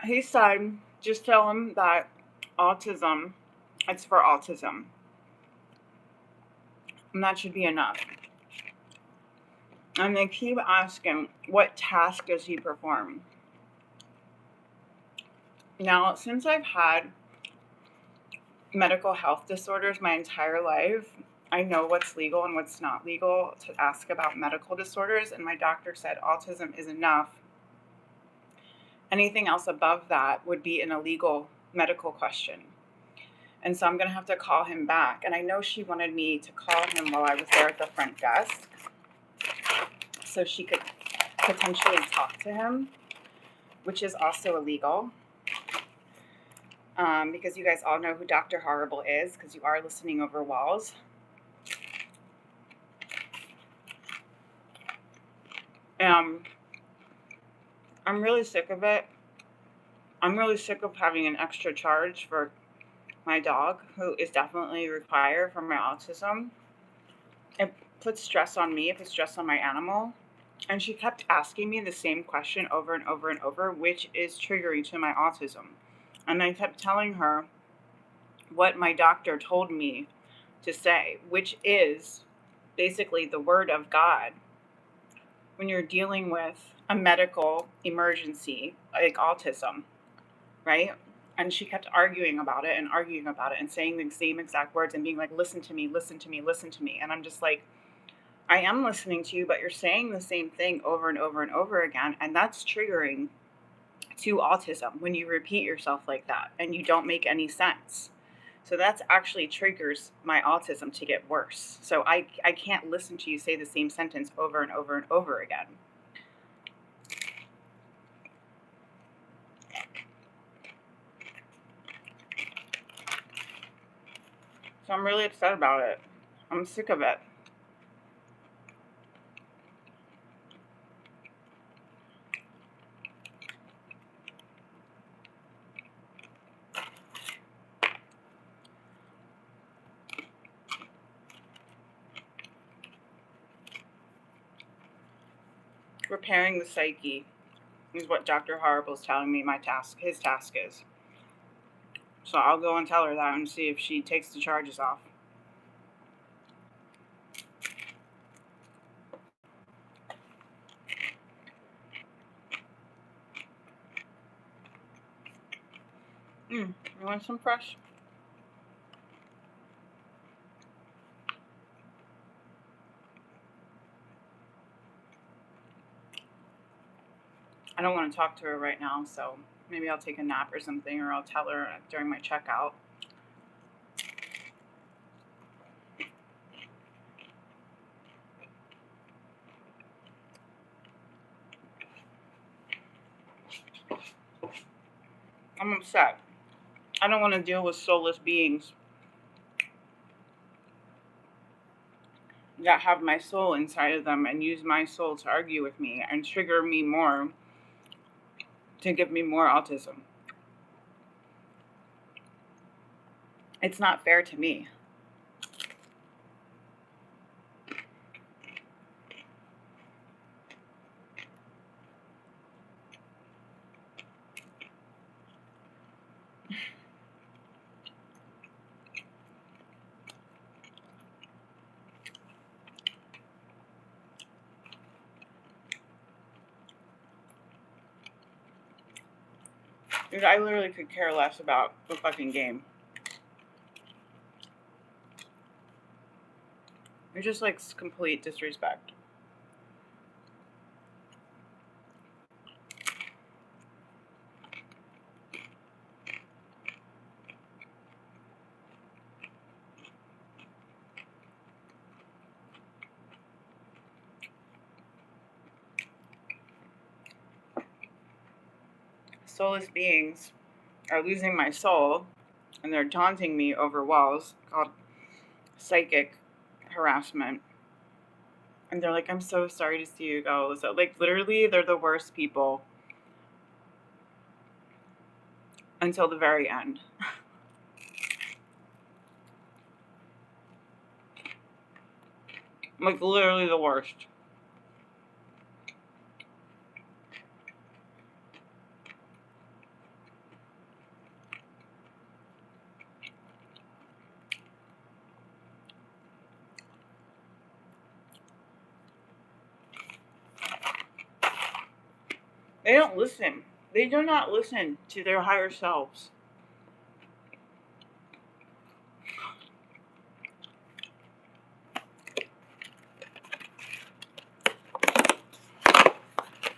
He said, just tell him that autism, it's for autism. And that should be enough. And they keep asking, what task does he perform? Now, since I've had medical health disorders my entire life, I know what's legal and what's not legal to ask about medical disorders, and my doctor said autism is enough. Anything else above that would be an illegal medical question. And so I'm going to have to call him back. And I know she wanted me to call him while I was there at the front desk so she could potentially talk to him, which is also illegal. Because you guys all know who Dr. Horrible is because you are listening over walls. I'm really sick of it. I'm really sick of having an extra charge for my dog, who is definitely required for my autism. It puts stress on me, it puts stress on my animal. And she kept asking me the same question over and over and over, which is triggering to my autism. And I kept telling her what my doctor told me to say, which is basically the word of God when you're dealing with a medical emergency like autism, right? And she kept arguing about it and saying the same exact words and being like, listen to me, listen to me, listen to me. And I'm just like, I am listening to you, but you're saying the same thing over and over and over again. And that's triggering to autism when you repeat yourself like that and you don't make any sense. So that's actually triggers my autism to get worse. So I can't listen to you say the same sentence over and over and over again. So I'm really upset about it. I'm sick of it. Repairing the psyche is what Dr. Horrible is telling me his task is. So I'll go and tell her that and see if she takes the charges off. You want some fresh? I don't want to talk to her right now, so maybe I'll take a nap or something, or I'll tell her during my checkout. I'm upset. I don't want to deal with soulless beings that have my soul inside of them and use my soul to argue with me and trigger me more to give me more autism. It's not fair to me. Dude, I literally could care less about the fucking game. It's just like complete disrespect. Soulless beings are losing my soul and they're taunting me over walls called psychic harassment. And they're like, I'm so sorry to see you go. So, like, literally, they're the worst people until the very end. Like, literally the worst. They don't listen. They do not listen to their higher selves.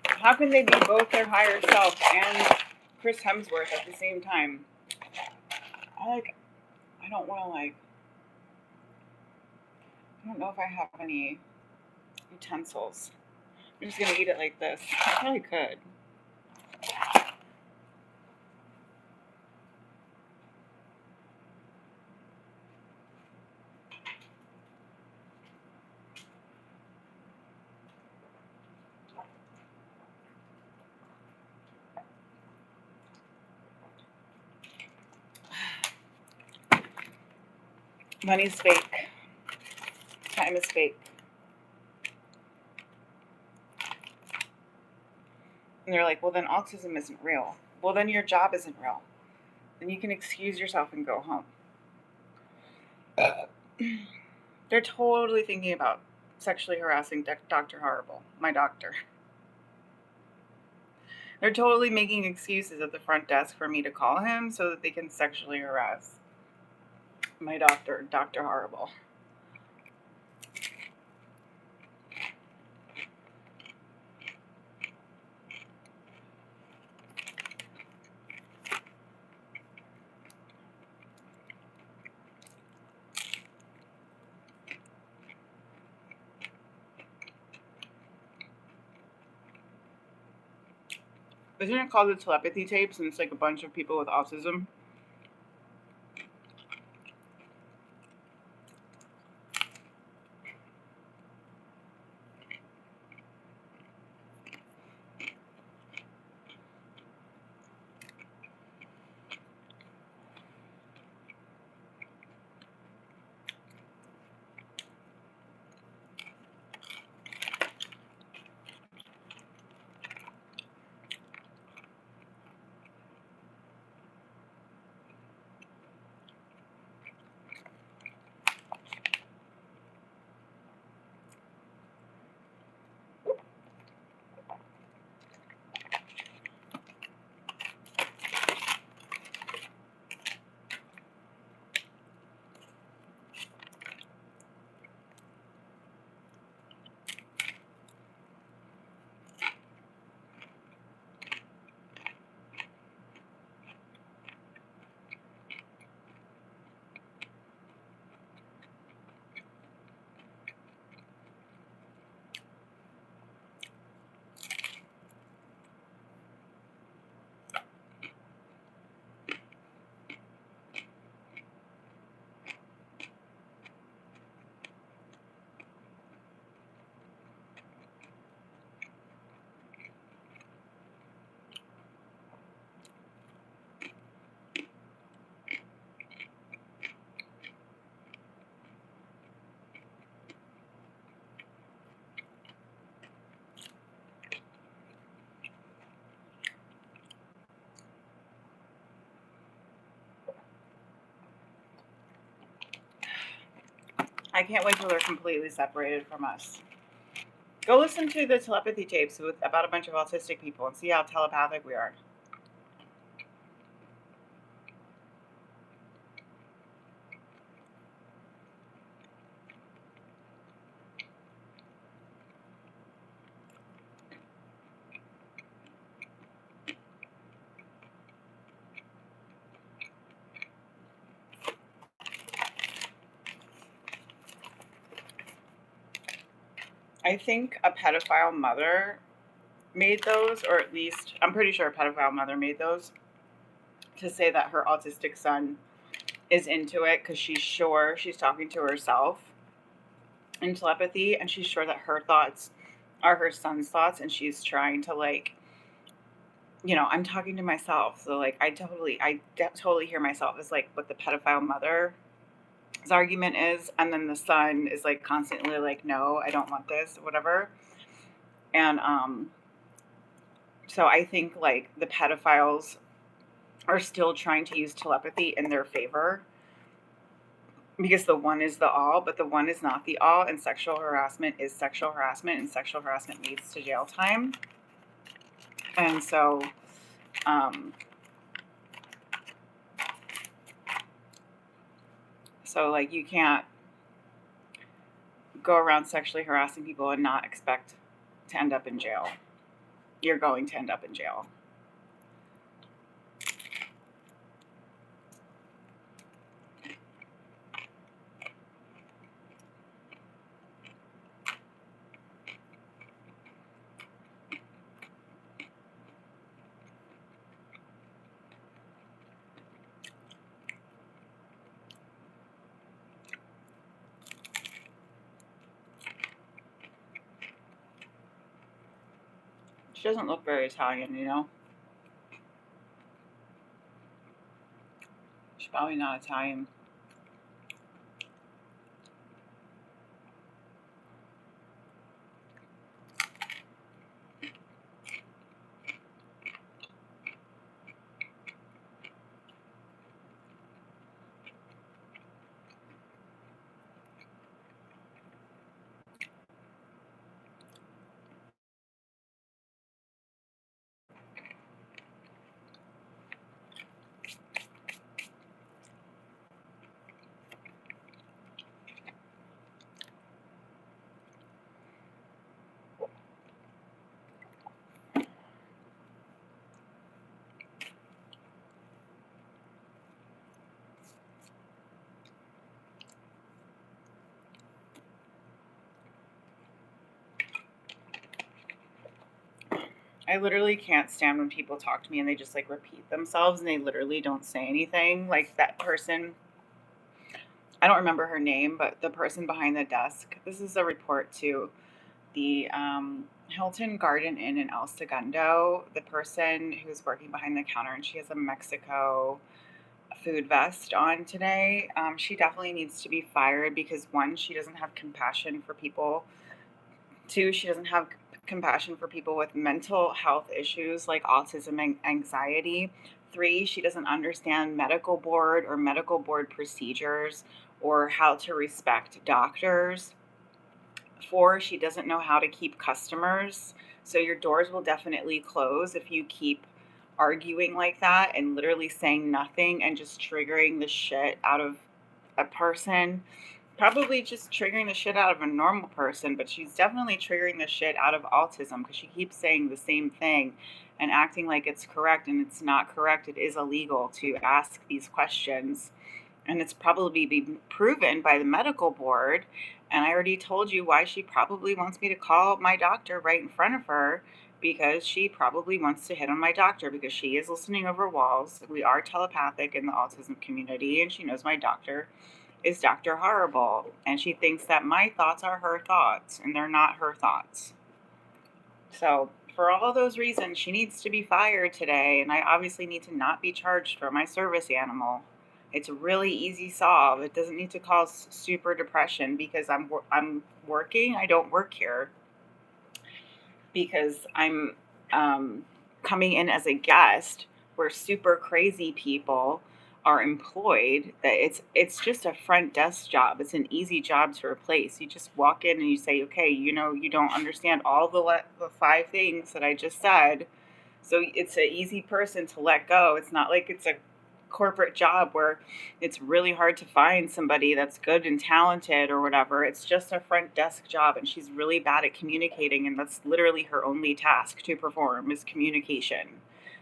How can they be both their higher self and Chris Hemsworth at the same time? I don't want to I don't know if I have any utensils. I'm just gonna eat it like this. I probably could. Money's fake. Time is fake. And they're like, well, then autism isn't real. Well, then your job isn't real. Then you can excuse yourself and go home. They're totally thinking about sexually harassing Dr. Horrible, my doctor. They're totally making excuses at the front desk for me to call him so that they can sexually harass my doctor, Dr. Horrible. Isn't it called the telepathy tapes? And it's like a bunch of people with autism. I can't wait till they're completely separated from us. Go listen to the telepathy tapes about a bunch of autistic people and see how telepathic we are. I think a pedophile mother made those, or at least I'm pretty sure a pedophile mother made those to say that her autistic son is into it because she's sure she's talking to herself in telepathy and she's sure that her thoughts are her son's thoughts and she's trying to I'm talking to myself. So like I totally hear myself as like what the pedophile mother's argument is, and then the son is like constantly like, no, I don't want this, whatever. And so I think like the pedophiles are still trying to use telepathy in their favor because the one is the all, but the one is not the all, and sexual harassment is sexual harassment, and sexual harassment leads to jail time. And so, um, like, you can't go around sexually harassing people and not expect to end up in jail. You're going to end up in jail. She doesn't look very Italian, you know? She's probably not Italian. I literally can't stand when people talk to me and they just like repeat themselves and they literally don't say anything. Like that person, I don't remember her name, but the person behind the desk. This is a report to the Hilton Garden Inn in El Segundo. The person who's working behind the counter and she has a Mexico food vest on today. She definitely needs to be fired because one, she doesn't have compassion for people. Two, she doesn't have compassion for people with mental health issues like autism and anxiety. Three, she doesn't understand medical board procedures or how to respect doctors. Four, she doesn't know how to keep customers. So your doors will definitely close if you keep arguing like that and literally saying nothing and just triggering the shit out of a person. Probably just triggering the shit out of a normal person, but she's definitely triggering the shit out of autism because she keeps saying the same thing and acting like it's correct and it's not correct. It is illegal to ask these questions and it's probably been proven by the medical board. And I already told you why she probably wants me to call my doctor right in front of her because she probably wants to hit on my doctor because she is listening over walls. We are telepathic in the autism community, and she knows my doctor is Dr. Horrible. And she thinks that my thoughts are her thoughts, and they're not her thoughts. So, for all those reasons, she needs to be fired today, and I obviously need to not be charged for my service animal. It's a really easy solve. It doesn't need to cause super depression because I'm working. I don't work here because I'm coming in as a guest where super crazy people are employed. That it's just a front desk job. It's an easy job to replace. You just walk in and you say, okay, you know, you don't understand all the five things that I just said. So it's an easy person to let go. It's not like it's a corporate job where it's really hard to find somebody that's good and talented or whatever. It's just a front desk job and she's really bad at communicating and that's literally her only task to perform is communication.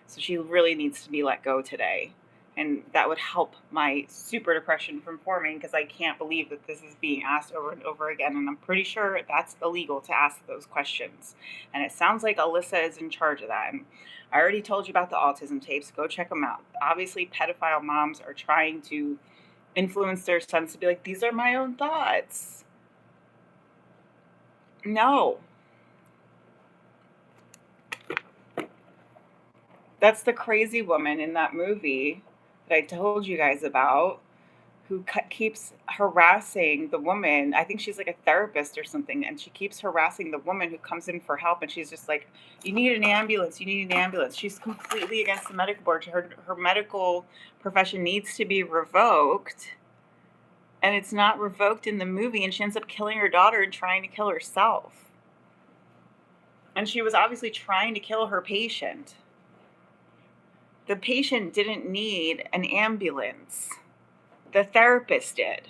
So she really needs to be let go today. And that would help my super depression from forming because I can't believe that this is being asked over and over again. And I'm pretty sure that's illegal to ask those questions. And it sounds like Alyssa is in charge of that. And I already told you about the autism tapes. Go check them out. Obviously, pedophile moms are trying to influence their sons to be like, these are my own thoughts. No. That's the crazy woman in that movie that I told you guys about who keeps harassing the woman. I think she's like a therapist or something, and she keeps harassing the woman who comes in for help. And she's just like, "You need an ambulance. You need an ambulance." She's completely against the medical board. Her medical profession needs to be revoked, and it's not revoked in the movie. And she ends up killing her daughter and trying to kill herself. And she was obviously trying to kill her patient. The patient didn't need an ambulance. The therapist did.